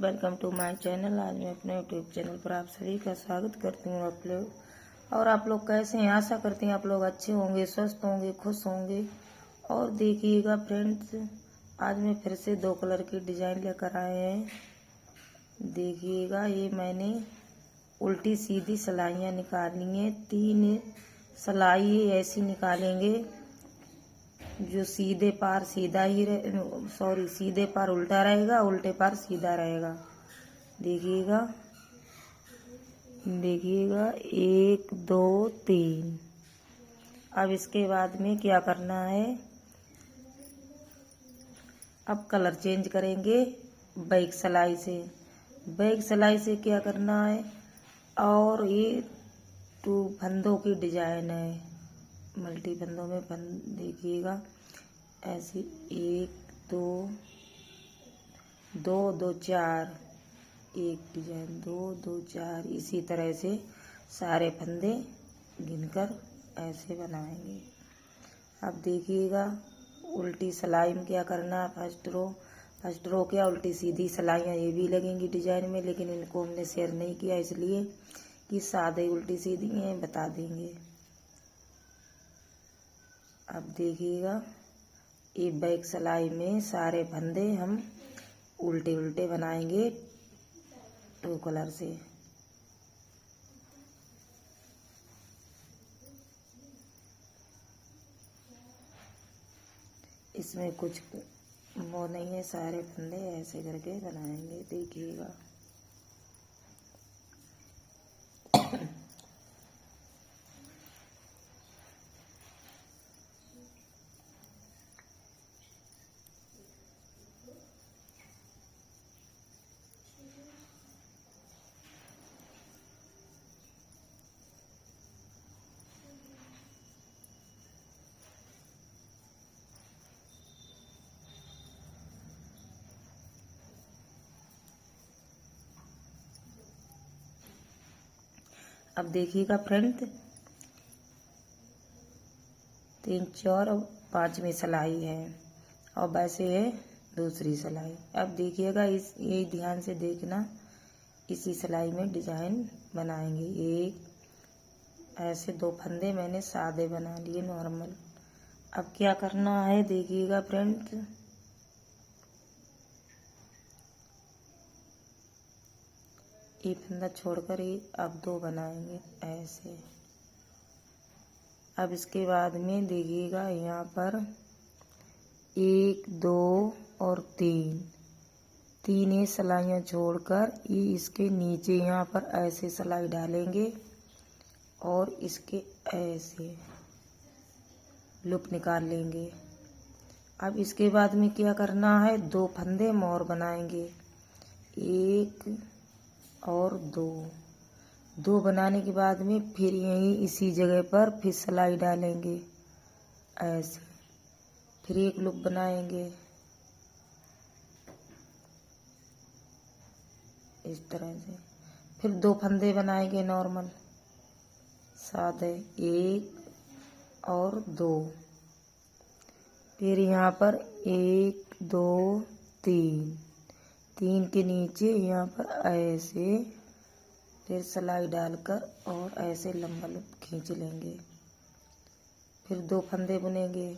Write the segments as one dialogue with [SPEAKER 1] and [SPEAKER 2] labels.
[SPEAKER 1] Welcome to my channel. आज मैं अपने यूट्यूब चैनल पर आप सभी का स्वागत करती हूँ। आप लोग कैसे हैं? आशा करती हैं आप लोग अच्छे होंगे, स्वस्थ होंगे, खुश होंगे। और देखिएगा फ्रेंड्स, आज मैं फिर से 2 कलर की डिज़ाइन लेकर आए हैं। देखिएगा, ये मैंने उल्टी सीधी सिलाइयाँ निकाली हैं। 3 सिलाई ऐसी निकालेंगे जो सीधे पार सीधा ही सीधे पार उल्टा रहेगा, उल्टे पार सीधा रहेगा। देखिएगा 1 2 3। अब इसके बाद में क्या करना है, अब कलर चेंज करेंगे बैक सिलाई से। बैक सिलाई से क्या करना है, और ये 2 फंदों की डिजाइन है, मल्टी फंदों में देखिएगा ऐसे 1 2 2 2 4, एक डिजाइन 2 2 4, इसी तरह से सारे फंदे गिनकर ऐसे बनाएंगे। अब देखिएगा उल्टी सिलाई में क्या करना है, फर्स्ट रो क्या उल्टी सीधी सिलाइयाँ ये भी लगेंगी डिजाइन में, लेकिन इनको हमने शेयर नहीं किया इसलिए कि सादे उल्टी सीधी हैं, बता देंगे। अब देखिएगा ये बैक सिलाई में सारे फंदे हम उल्टे उल्टे बनाएंगे 2 कलर से। इसमें कुछ वो नहीं है, सारे फंदे ऐसे करके बनाएंगे। देखिएगा अब देखिएगा फ्रेंड, 3 4 और 5वीं सिलाई है, और वैसे है दूसरी सिलाई। अब देखिएगा ये ध्यान से देखना, इसी सिलाई में डिजाइन बनाएंगे। एक ऐसे 2 फंदे मैंने सादे बना लिए नॉर्मल। अब क्या करना है देखिएगा फ्रेंड्स, एक फंदा छोड़कर ही अब 2 बनाएंगे ऐसे। अब इसके बाद में देखिएगा यहाँ पर 1 2 और 3 सिलाइयाँ छोड़कर ये इसके नीचे यहाँ पर ऐसे सिलाई डालेंगे और इसके ऐसे लूप निकाल लेंगे। अब इसके बाद में क्या करना है, 2 फंदे मोर बनाएंगे, 1 और 2 बनाने के बाद में फिर यहीं इसी जगह पर फिर सिलाई डालेंगे ऐसे, फिर एक लूप बनाएंगे इस तरह से। फिर 2 फंदे बनाएंगे नॉर्मल सादे, 1 और 2। फिर यहाँ पर 1 2 3 के नीचे यहाँ पर ऐसे फिर सिलाई डालकर और ऐसे लंबा लूप खींच लेंगे। फिर 2 फंदे बुनेंगे,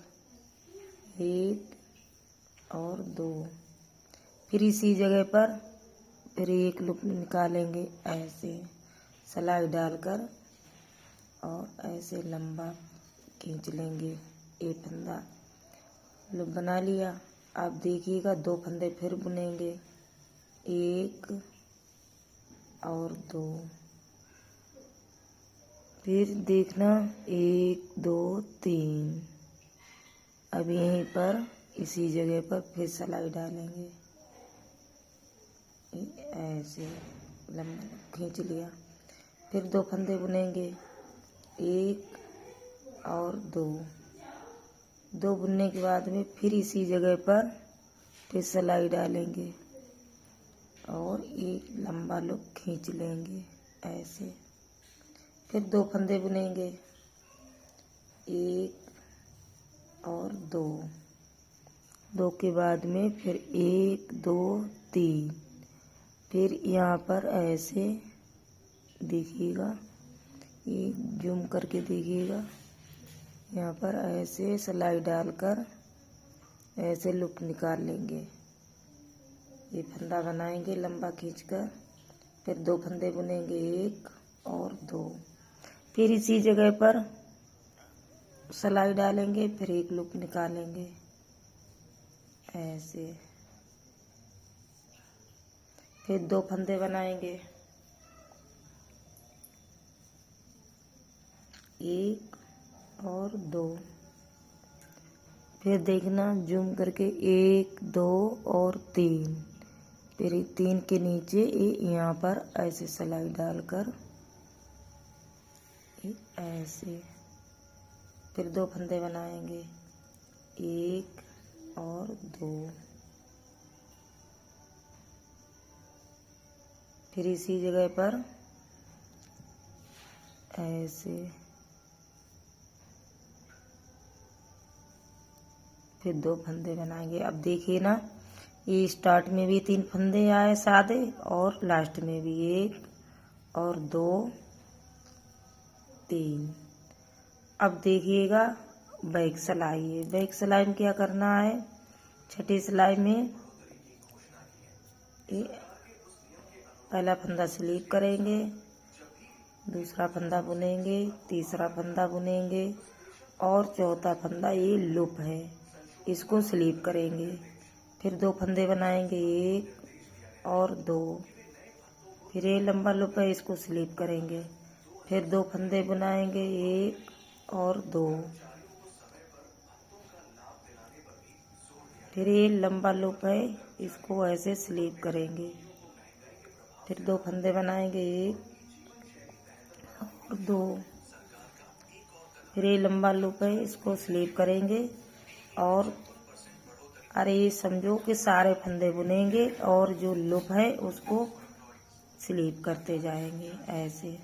[SPEAKER 1] 1 और 2। फिर इसी जगह पर फिर एक लूप निकालेंगे ऐसे सिलाई डालकर और ऐसे लंबा खींच लेंगे। एक फंदा लूप बना लिया। अब देखिएगा 2 फंदे फिर बुनेंगे, 1 और 2। फिर देखना 1 2 3। अब यहीं पर इसी जगह पर फिर सिलाई डालेंगे ऐसे लंबा खींच लिया। फिर 2 फंदे बुनेंगे, 1 और 2 बुनने के बाद में फिर इसी जगह पर फिर सिलाई डालेंगे और एक लंबा लूप खींच लेंगे ऐसे। फिर 2 फंदे बुनेंगे, 1 और 2 के बाद में फिर 1 2 3 फिर यहाँ पर ऐसे देखिएगा, ये जूम करके देखिएगा, यहाँ पर ऐसे सिलाई डालकर ऐसे लूप निकाल लेंगे। ये फंदा बनाएंगे लंबा खींचकर, फिर 2 फंदे बुनेंगे, 1 और 2। फिर इसी जगह पर सिलाई डालेंगे, फिर 1 लूप निकालेंगे ऐसे। फिर 2 फंदे बनाएंगे, 1 और 2। फिर देखना जूम करके 1 2 और 3। फिर 3 के नीचे यहाँ पर ऐसे सिलाई डालकर ऐसे। फिर 2 फंदे बनाएंगे, 1 और 2। फिर इसी जगह पर ऐसे। फिर 2 फंदे बनाएंगे। अब देखिए ना, ये स्टार्ट में भी 3 फंदे आए सादे, और लास्ट में भी 1 और 2 3। अब देखिएगा बैक सिलाई है। बैक सिलाई में क्या करना है, छठी सिलाई में ये पहला फंदा स्लीप करेंगे, दूसरा फंदा बुनेंगे, तीसरा फंदा बुनेंगे, और चौथा फंदा ये लूप है, इसको स्लीप करेंगे। फिर 2 फंदे बनाएंगे, 1 और 2। फिर ये लंबा लूप है, इसको स्लीप करेंगे। फिर 2 फंदे बनाएंगे, 1 और 2। फिर ये लंबा लूप है, इसको ऐसे स्लीप करेंगे। फिर 2 फंदे बनाएंगे, 1 और 2। फिर ये लंबा लूप है, इसको स्लीप करेंगे। और अरे समझो कि सारे फंदे बुनेंगे और जो लूप है उसको स्लीप करते जाएंगे ऐसे।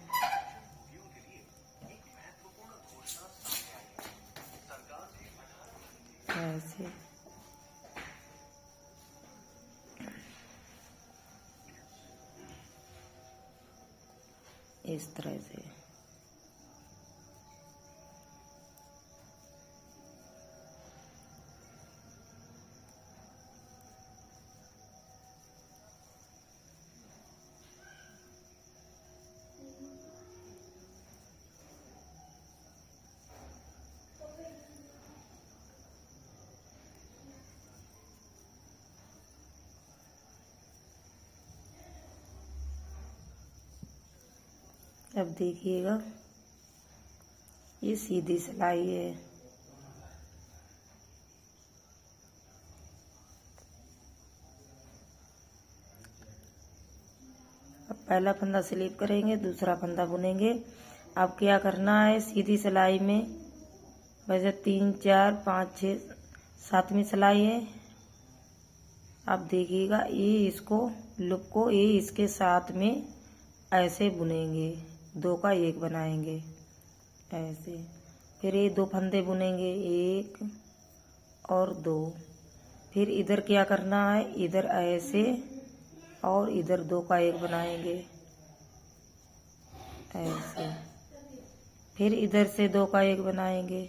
[SPEAKER 1] ऐसे इस तरह से। अब देखिएगा, ये सीधी सिलाई है। अब पहला फंदा स्लीप करेंगे, दूसरा फंदा बुनेंगे। अब क्या करना है, सीधी सिलाई में वैसे 3 4 5 6 7वीं सिलाई है। अब देखिएगा, ये इसको लूप को ये इसके साथ में ऐसे बुनेंगे, 2 का 1 बनाएंगे ऐसे। फिर ये 2 फंदे बुनेंगे, 1 और 2। फिर इधर क्या करना है, इधर ऐसे और इधर 2 का 1 बनाएंगे ऐसे। फिर इधर से 2 का 1 बनाएंगे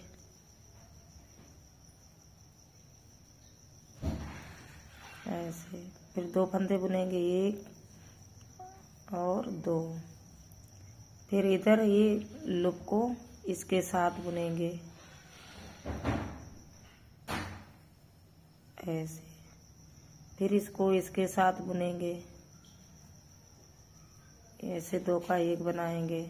[SPEAKER 1] ऐसे। फिर 2 फंदे बुनेंगे, 1 और 2। फिर इधर ये लूप को इसके साथ बुनेंगे ऐसे। फिर इसको इसके साथ बुनेंगे ऐसे, 2 का 1 बनाएंगे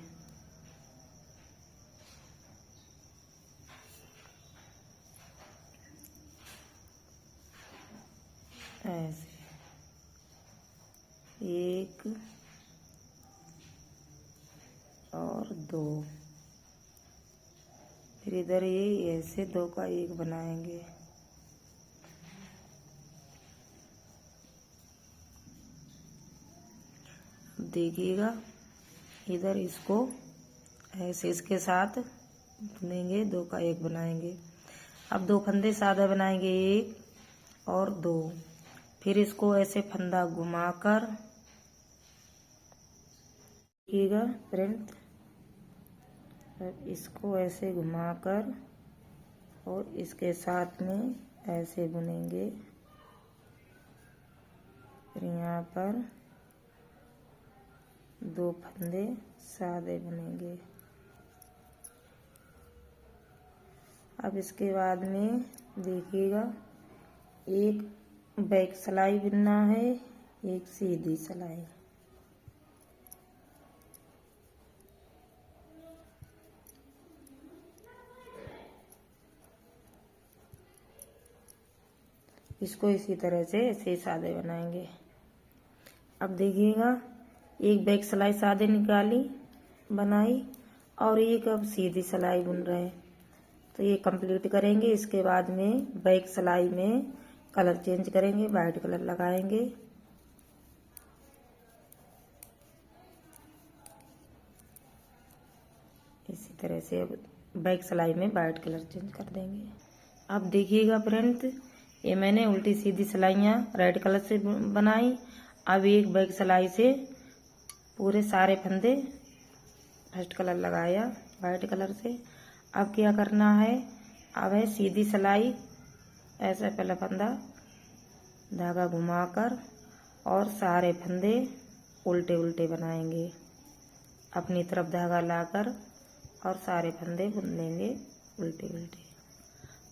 [SPEAKER 1] ऐसे। 1 और 2। फिर इधर ये ऐसे 2 का 1 बनाएंगे देखिएगा, इधर इसको ऐसे इसके साथ बुनेंगे, 2 का 1 बनाएंगे। अब 2 फंदे सादा बनाएंगे, 1 और 2। फिर इसको ऐसे फंदा घुमाकर देखिएगा फ्रेंड, अब इसको ऐसे घुमाकर और इसके साथ में ऐसे बुनेंगे। फिर यहाँ पर 2 फंदे सादे बुनेंगे। अब इसके बाद में देखिएगा, एक बैक सिलाई बुनना है, एक सीधी सिलाई। इसको इसी तरह से ऐसे सादे बनाएंगे। अब देखिएगा, एक बैक सिलाई सादे निकाली बनाई और एक अब सीधी सिलाई बुन रहे हैं, तो ये कंप्लीट करेंगे। इसके बाद में बैक सिलाई में कलर चेंज करेंगे, वाइट कलर लगाएंगे। इसी तरह से अब बैक सिलाई में वाइट कलर चेंज कर देंगे। अब देखिएगा फ्रेंड, ये मैंने उल्टी सीधी सिलाइयाँ रेड कलर से बनाई। अब एक बैक सिलाई से पूरे सारे फंदे फर्स्ट कलर लगाया वाइट कलर से। अब क्या करना है, अब है सीधी सिलाई। ऐसा पहला फंदा धागा घुमाकर और सारे फंदे उल्टे उल्टे बनाएंगे। अपनी तरफ धागा लाकर और सारे फंदे बुन लेंगे उल्टे उल्टे।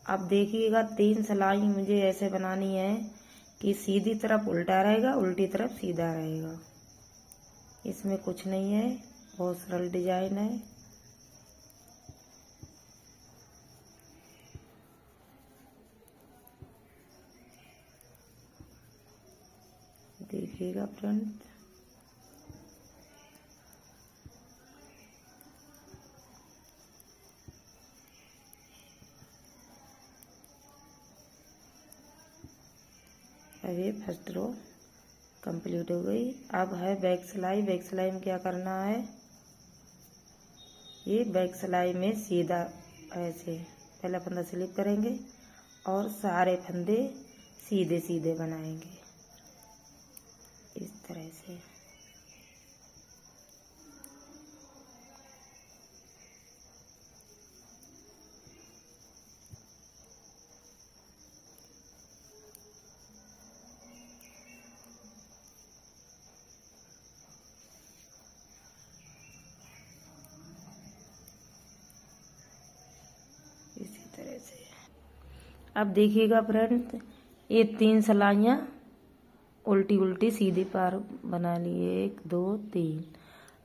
[SPEAKER 1] अब देखिएगा, 3 सिलाई मुझे ऐसे बनानी है कि सीधी तरफ उल्टा रहेगा, उल्टी तरफ सीधा रहेगा। इसमें कुछ नहीं है, बहुत सरल डिजाइन है। देखिएगा फ्रेंड, अब ये फर्स्ट रो कंप्लीट हो गई। अब है बैक सिलाई। बैक सिलाई में क्या करना है, ये बैक सिलाई में सीधा ऐसे पहला फंदा स्लिप करेंगे और सारे फंदे सीधे सीधे बनाएंगे इस तरह से। इसी तरह से अब देखिएगा फ्रेंड, ये 3 सिलाइयाँ उल्टी उल्टी सीधी पार बना लिए, 1 2 3।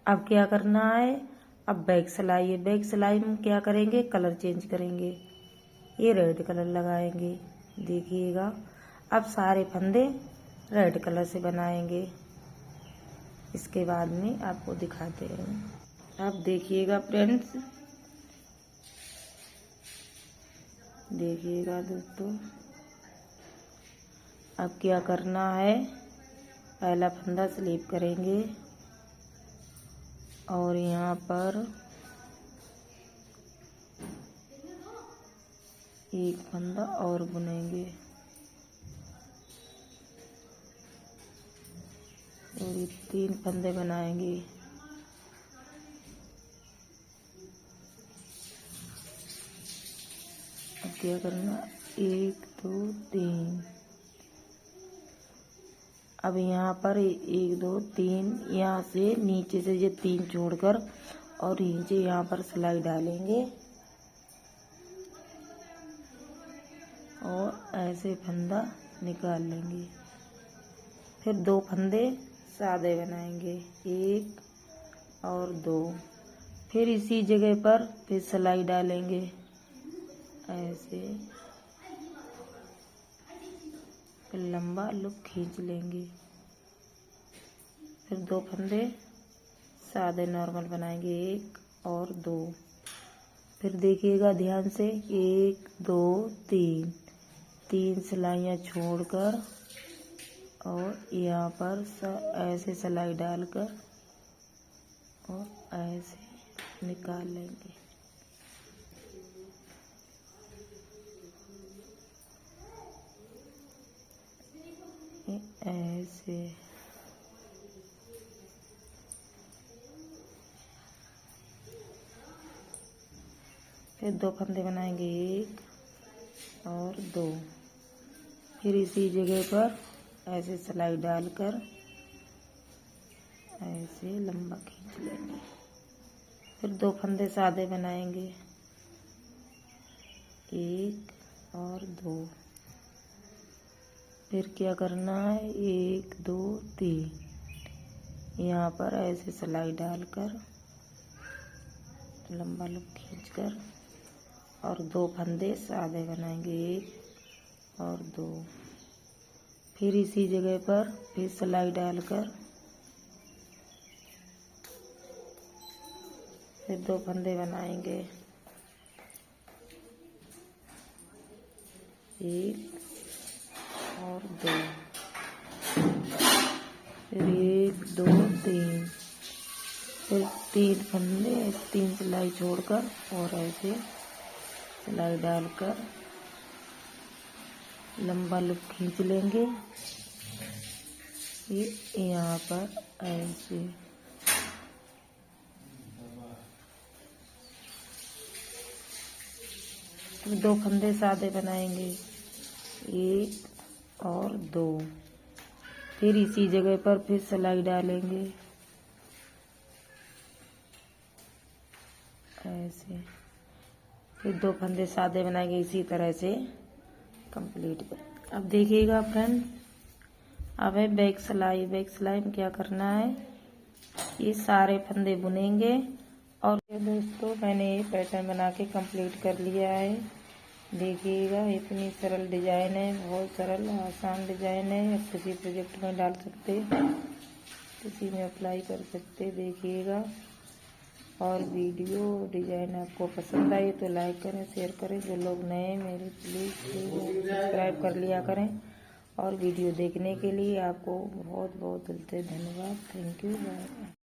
[SPEAKER 1] अब क्या करना है, अब बैक सिलाई है। बैक सिलाई में क्या करेंगे, कलर चेंज करेंगे। ये रेड कलर लगाएंगे। देखिएगा, अब सारे फंदे रेड कलर से बनाएंगे। इसके बाद में आपको दिखाते हैं। अब देखिएगा फ्रेंड्स, देखिएगा दोस्तों, अब क्या करना है, पहला फंदा स्लिप करेंगे और यहाँ पर एक फंदा और बुनेंगे और ये 3 फंदे बनाएंगे। अब क्या करना, 1 2 3। अब यहाँ पर 1 2 3, यहाँ से नीचे से ये 3 छोड़कर और नीचे यहाँ पर सिलाई डालेंगे और ऐसे फंदा निकाल लेंगे। फिर 2 फंदे सादे बनाएंगे, 1 और 2। फिर इसी जगह पर फिर सिलाई डालेंगे ऐसे, फिर लंबा लुक खींच लेंगे। फिर 2 फंदे सादे नॉर्मल बनाएंगे, 1 और 2। फिर देखिएगा ध्यान से, 1 2 3 सिलाइयाँ छोड़कर और यहाँ पर ऐसे सिलाई डालकर और ऐसे निकाल लेंगे। ऐसे फिर 2 फंदे बनाएंगे 1 और 2। फिर इसी जगह पर ऐसे सिलाई डालकर ऐसे लंबा खींच लेंगे। फिर 2 फंदे सादे बनाएंगे 1 और 2। फिर क्या करना है 1 2 3, यहाँ पर ऐसे सिलाई डालकर लंबा लूप खींचकर और 2 फंदे सादे बनाएंगे 1 और 2। फिर इसी जगह पर फिर सिलाई डालकर फिर 2 फंदे बनाएंगे 1 और 2। फिर 1 2 3, फिर 3 फंदे 3 सिलाई छोड़कर और ऐसे सिलाई डालकर लंबा लूप खींच लेंगे। ये यहाँ पर ऐसे फिर 2 फंदे सादे बनाएंगे 1 और 2। फिर इसी जगह पर फिर सिलाई डालेंगे ऐसे। फिर 2 फंदे सादे बनाएंगे इसी तरह से कंप्लीट कर। अब देखिएगा फ्रेंड, अब है बैक सिलाई। बैक सिलाई में क्या करना है, ये सारे फंदे बुनेंगे। और दोस्तों मैंने ये पैटर्न बना के कंप्लीट कर लिया है। देखिएगा इतनी सरल डिजाइन है, बहुत सरल आसान डिजाइन है। आप किसी प्रोजेक्ट में डाल सकते, किसी में अप्लाई कर सकते। देखिएगा, और वीडियो डिजाइन आपको पसंद आई तो लाइक करें, शेयर करें। जो लोग नए मेरे प्लीज़ सब्सक्राइब कर लिया करें। और वीडियो देखने के लिए आपको बहुत बहुत दिल से धन्यवाद। Thank you. बाय।